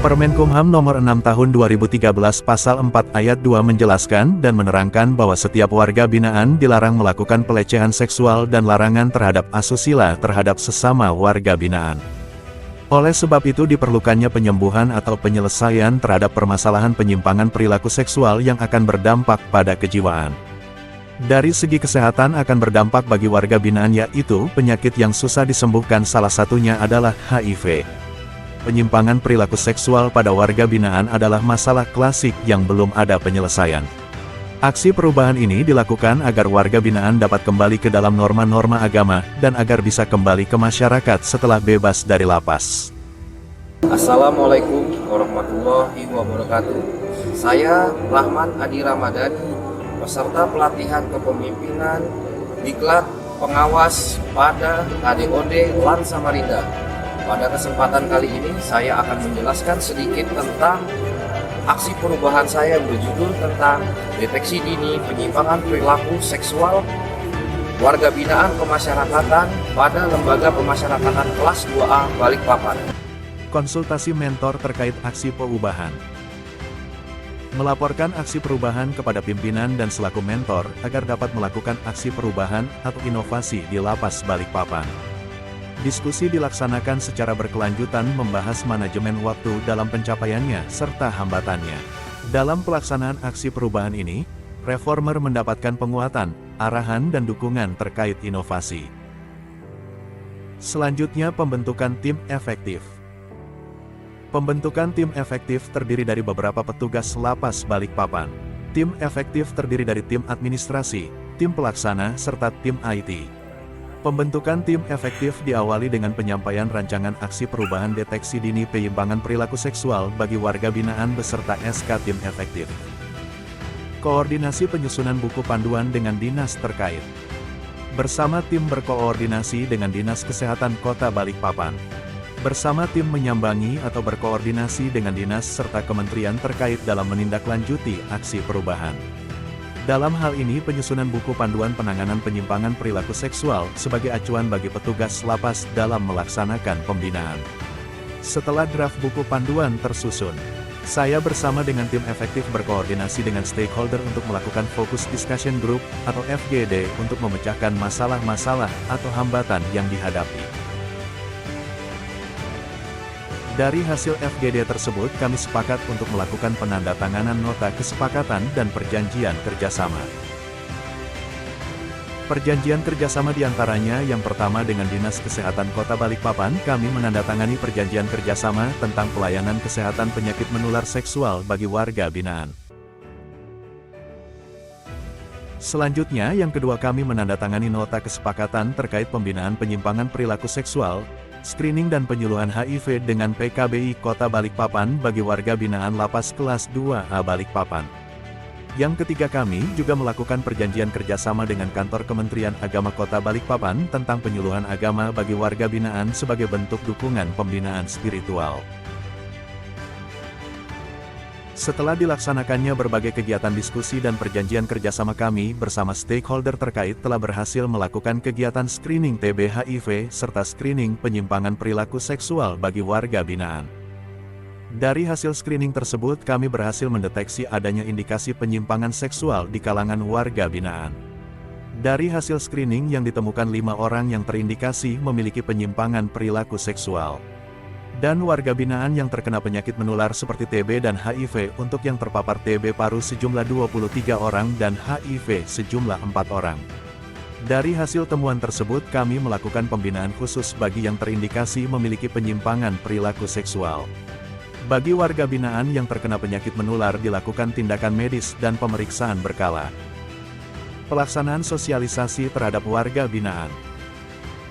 Permenkumham Nomor 6 Tahun 2013 Pasal 4 Ayat 2 menjelaskan dan menerangkan bahwa setiap warga binaan dilarang melakukan pelecehan seksual dan larangan terhadap asusila terhadap sesama warga binaan. Oleh sebab itu diperlukannya penyembuhan atau penyelesaian terhadap permasalahan penyimpangan perilaku seksual yang akan berdampak pada kejiwaan. Dari segi kesehatan akan berdampak bagi warga binaan, yaitu penyakit yang susah disembuhkan, salah satunya adalah HIV. Penyimpangan perilaku seksual pada warga binaan adalah masalah klasik yang belum ada penyelesaian. Aksi perubahan ini dilakukan agar warga binaan dapat kembali ke dalam norma-norma agama, dan agar bisa kembali ke masyarakat setelah bebas dari lapas. Assalamualaikum warahmatullahi wabarakatuh. Saya Rahmat Adi Ramadhani, peserta pelatihan kepemimpinan Diklat Pengawas pada HDOD Lan Samarinda. Pada kesempatan kali ini saya akan menjelaskan sedikit tentang aksi perubahan saya yang berjudul tentang deteksi dini penyimpangan perilaku seksual warga binaan pemasyarakatan pada Lembaga Pemasyarakatan Kelas 2A Balikpapan. Konsultasi mentor terkait aksi perubahan. Melaporkan aksi perubahan kepada pimpinan dan selaku mentor agar dapat melakukan aksi perubahan atau inovasi di Lapas Balikpapan. Diskusi dilaksanakan secara berkelanjutan membahas manajemen waktu dalam pencapaiannya serta hambatannya. Dalam pelaksanaan aksi perubahan ini, reformer mendapatkan penguatan, arahan dan dukungan terkait inovasi. Selanjutnya, pembentukan tim efektif. Pembentukan tim efektif terdiri dari beberapa petugas Lapas Balikpapan. Tim efektif terdiri dari tim administrasi, tim pelaksana serta tim IT. Pembentukan tim efektif diawali dengan penyampaian rancangan aksi perubahan deteksi dini penyimpangan perilaku seksual bagi warga binaan beserta SK tim efektif. Koordinasi penyusunan buku panduan dengan dinas terkait. Bersama tim berkoordinasi dengan Dinas Kesehatan Kota Balikpapan. Bersama tim menyambangi atau berkoordinasi dengan dinas serta kementerian terkait dalam menindaklanjuti aksi perubahan. Dalam hal ini penyusunan buku panduan penanganan penyimpangan perilaku seksual sebagai acuan bagi petugas lapas dalam melaksanakan pembinaan. Setelah draft buku panduan tersusun, saya bersama dengan tim efektif berkoordinasi dengan stakeholder untuk melakukan Focus Discussion Group atau FGD untuk memecahkan masalah-masalah atau hambatan yang dihadapi. Dari hasil FGD tersebut kami sepakat untuk melakukan penandatanganan nota kesepakatan dan perjanjian kerjasama. Perjanjian kerjasama diantaranya yang pertama dengan Dinas Kesehatan Kota Balikpapan, kami menandatangani perjanjian kerjasama tentang pelayanan kesehatan penyakit menular seksual bagi warga binaan. Selanjutnya yang kedua kami menandatangani nota kesepakatan terkait pembinaan penyimpangan perilaku seksual, screening dan penyuluhan HIV dengan PKBI Kota Balikpapan bagi warga binaan Lapas Kelas 2A Balikpapan. Yang ketiga kami juga melakukan perjanjian kerjasama dengan Kantor Kementerian Agama Kota Balikpapan tentang penyuluhan agama bagi warga binaan sebagai bentuk dukungan pembinaan spiritual. Setelah dilaksanakannya berbagai kegiatan diskusi dan perjanjian kerjasama, kami bersama stakeholder terkait telah berhasil melakukan kegiatan screening TB HIV serta screening penyimpangan perilaku seksual bagi warga binaan. Dari hasil screening tersebut kami berhasil mendeteksi adanya indikasi penyimpangan seksual di kalangan warga binaan. Dari hasil screening yang ditemukan 5 orang yang terindikasi memiliki penyimpangan perilaku seksual. Dan warga binaan yang terkena penyakit menular seperti TB dan HIV. Untuk yang terpapar TB paru sejumlah 23 orang dan HIV sejumlah 4 orang. Dari hasil temuan tersebut kami melakukan pembinaan khusus bagi yang terindikasi memiliki penyimpangan perilaku seksual. Bagi warga binaan yang terkena penyakit menular dilakukan tindakan medis dan pemeriksaan berkala. Pelaksanaan sosialisasi terhadap warga binaan.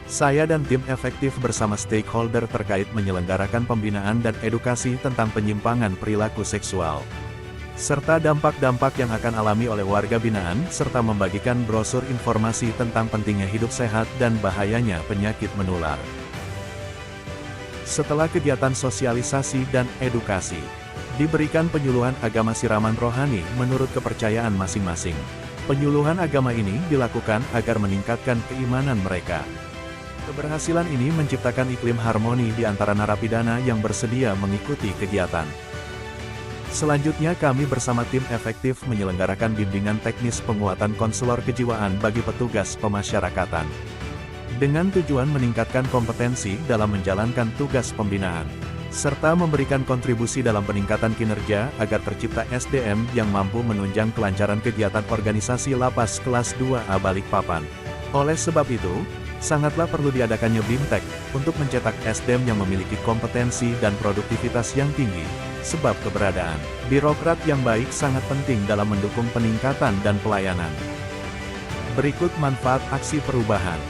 Saya dan tim efektif bersama stakeholder terkait menyelenggarakan pembinaan dan edukasi tentang penyimpangan perilaku seksual, serta dampak-dampak yang akan alami oleh warga binaan, serta membagikan brosur informasi tentang pentingnya hidup sehat dan bahayanya penyakit menular. Setelah kegiatan sosialisasi dan edukasi, diberikan penyuluhan agama siraman rohani menurut kepercayaan masing-masing. Penyuluhan agama ini dilakukan agar meningkatkan keimanan mereka. Keberhasilan ini menciptakan iklim harmoni di antara narapidana yang bersedia mengikuti kegiatan. Selanjutnya kami bersama tim efektif menyelenggarakan bimbingan teknis penguatan konselor kejiwaan bagi petugas pemasyarakatan. Dengan tujuan meningkatkan kompetensi dalam menjalankan tugas pembinaan, serta memberikan kontribusi dalam peningkatan kinerja agar tercipta SDM yang mampu menunjang kelancaran kegiatan organisasi Lapas Kelas 2A Balikpapan. Oleh sebab itu, sangatlah perlu diadakannya BIMTEK untuk mencetak SDM yang memiliki kompetensi dan produktivitas yang tinggi, sebab keberadaan birokrat yang baik sangat penting dalam mendukung peningkatan dan pelayanan. Berikut manfaat aksi perubahan.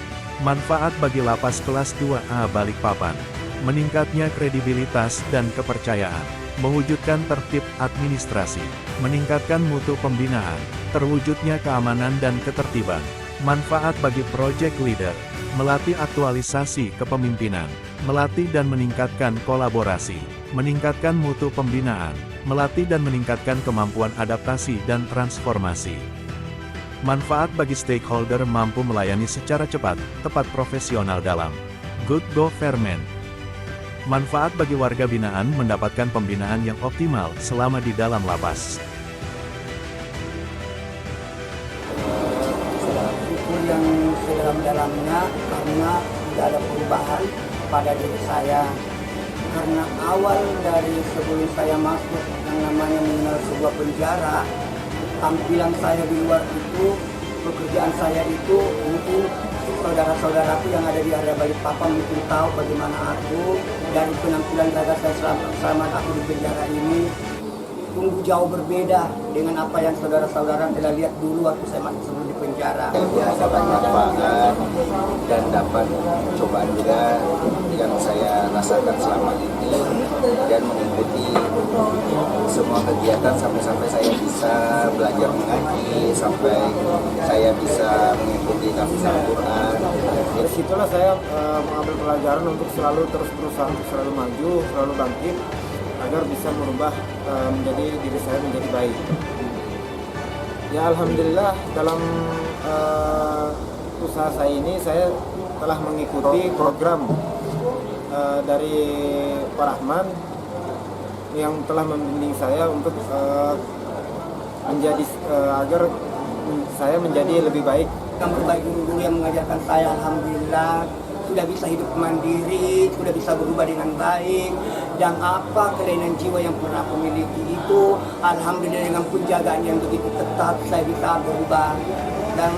Manfaat bagi Lapas Kelas 2A Balikpapan: meningkatnya kredibilitas dan kepercayaan, mewujudkan tertib administrasi, meningkatkan mutu pembinaan, terwujudnya keamanan dan ketertiban. Manfaat bagi project leader: melatih aktualisasi kepemimpinan, melatih dan meningkatkan kolaborasi, meningkatkan mutu pembinaan, melatih dan meningkatkan kemampuan adaptasi dan transformasi. Manfaat bagi stakeholder: mampu melayani secara cepat, tepat, profesional dalam good government. Manfaat bagi warga binaan: mendapatkan pembinaan yang optimal selama di dalam lapas. Yang sedalam-dalamnya karena tidak ada perubahan pada diri saya. Karena awal dari sebelum saya masuk yang namanya mengenal sebuah penjara, tampilan saya di luar itu, pekerjaan saya itu, mungkin saudara-saudaraku yang ada di area Balikpapan mungkin tahu bagaimana aku dari penampilan raga saya selama aku di penjara ini sungguh jauh berbeda dengan apa yang saudara-saudara telah lihat dulu waktu saya masih sebelum di penjara. Ya, dapat manfaat dan dapat cobaan juga yang saya rasakan selama ini dan mengikuti semua kegiatan sampai saya bisa belajar mengaji, sampai saya bisa mengikuti tafsir Al-Quran. Dari situlah saya mengambil pelajaran untuk selalu terus berusaha untuk selalu maju, selalu bangkit agar bisa merubah menjadi diri saya menjadi baik. Ya alhamdulillah dalam usaha saya ini saya telah mengikuti program dari Pak Rahman yang telah membimbing saya untuk menjadi agar saya menjadi lebih baik. Berbagai guru yang mengajarkan saya, alhamdulillah sudah bisa hidup mandiri, sudah bisa berubah dengan baik, dan apa kelainan jiwa yang pernah aku miliki itu, alhamdulillah dengan penjagaan yang begitu ketat saya bisa berubah. Dan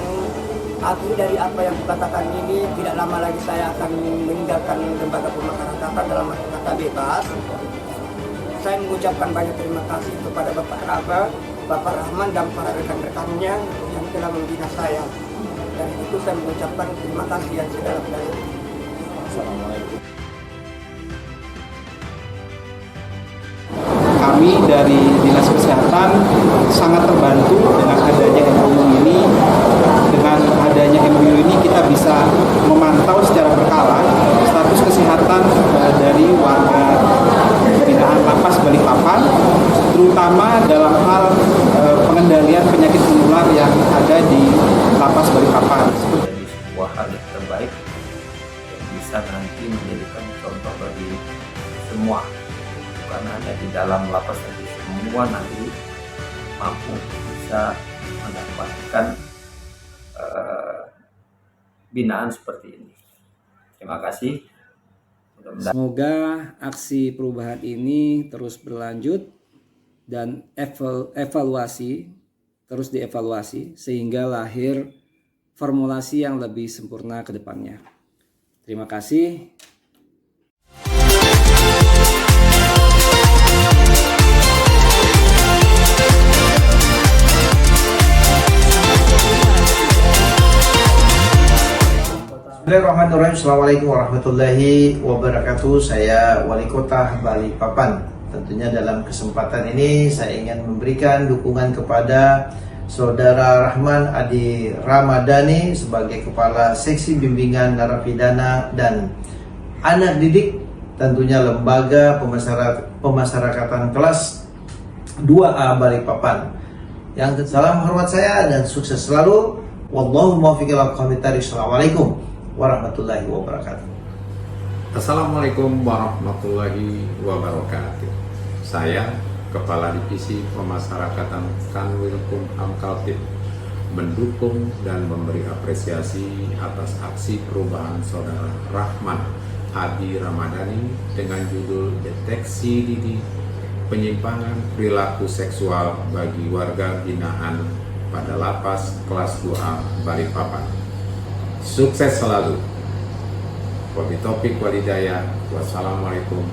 aku dari apa yang kukatakan ini, tidak lama lagi saya akan meninggalkan lembaga pemasyarakatan dalam arti kata bebas. Saya mengucapkan banyak terima kasih kepada Bapak Raga, Bapak Rahman dan para rekan-rekannya yang telah membina saya. Dan itu saya mengucapkan terima kasih yang sedalam-dalamnya. Assalamualaikum. Kami dari Dinas Kesehatan sangat terbantu dengan adanya MOU ini. Dengan adanya MOU ini kita bisa memantau secara berkala status kesehatan dari warga binaan Lapas Balikpapan, terutama dalam hal pengendalian penyakit menular yang ada di Lapas Balikpapan. Jadi sebuah hal yang terbaik yang bisa nanti menjadikan contoh bagi semua, bukan hanya di dalam lapas, tapi semua nanti mampu bisa mendapatkan binaan seperti ini. Terima kasih. Semoga aksi perubahan ini terus berlanjut dan terus dievaluasi sehingga lahir formulasi yang lebih sempurna ke depannya. Terima kasih. Bismillahirrahmanirrahim. Assalamualaikum warahmatullahi wabarakatuh. Saya Wali Kota Balikpapan. Tentunya dalam kesempatan ini saya ingin memberikan dukungan kepada Saudara Rahman Adi Ramadhani sebagai Kepala Seksi Bimbingan Narapidana dan Anak Didik, tentunya Lembaga Pemasyarakatan Kelas 2A Balikpapan. Yang salam hormat saya dan sukses selalu. Wallahu muwaffiq ila aqwamit thariq. Assalamualaikum warahmatullahi wabarakatuh. Assalamualaikum warahmatullahi wabarakatuh. Saya, Kepala Divisi Pemasyarakatan Kanwil Kumham Kaltim, mendukung dan memberi apresiasi atas aksi perubahan Saudara Rahman Adi Ramadhani dengan judul Deteksi Dini Penyimpangan Perilaku Seksual bagi Warga Binaan pada Lapas Kelas 2A Balikpapan. Sukses selalu. Wabillahi walhidayah. Wassalamualaikum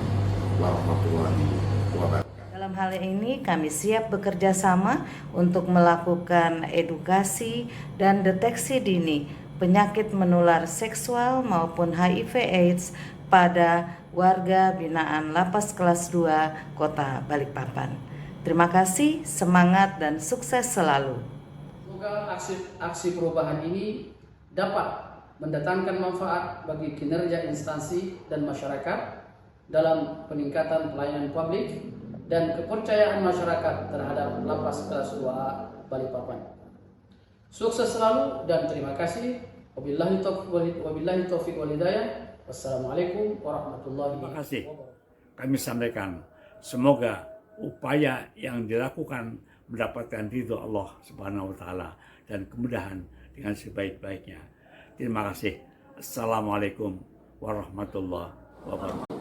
warahmatullahi wabarakatuh. Dalam hal ini kami siap bekerja sama untuk melakukan edukasi dan deteksi dini penyakit menular seksual maupun HIV/AIDS pada warga binaan Lapas Kelas 2 Kota Balikpapan. Terima kasih, semangat dan sukses selalu. Semoga aksi perubahan ini dapat mendatangkan manfaat bagi kinerja instansi dan masyarakat dalam peningkatan pelayanan publik dan kepercayaan masyarakat terhadap Lapas Kelas 2A Balikpapan. Sukses selalu dan terima kasih. Wabillahi taufiq wal hidayah. Wassalamualaikum warahmatullahi wabarakatuh. Terima kasih. Kami sampaikan, semoga upaya yang dilakukan mendapatkan ridho Allah Subhanahu wa taala dan kemudahan dengan sebaik-baiknya. Terima kasih. Assalamualaikum warahmatullahi wabarakatuh.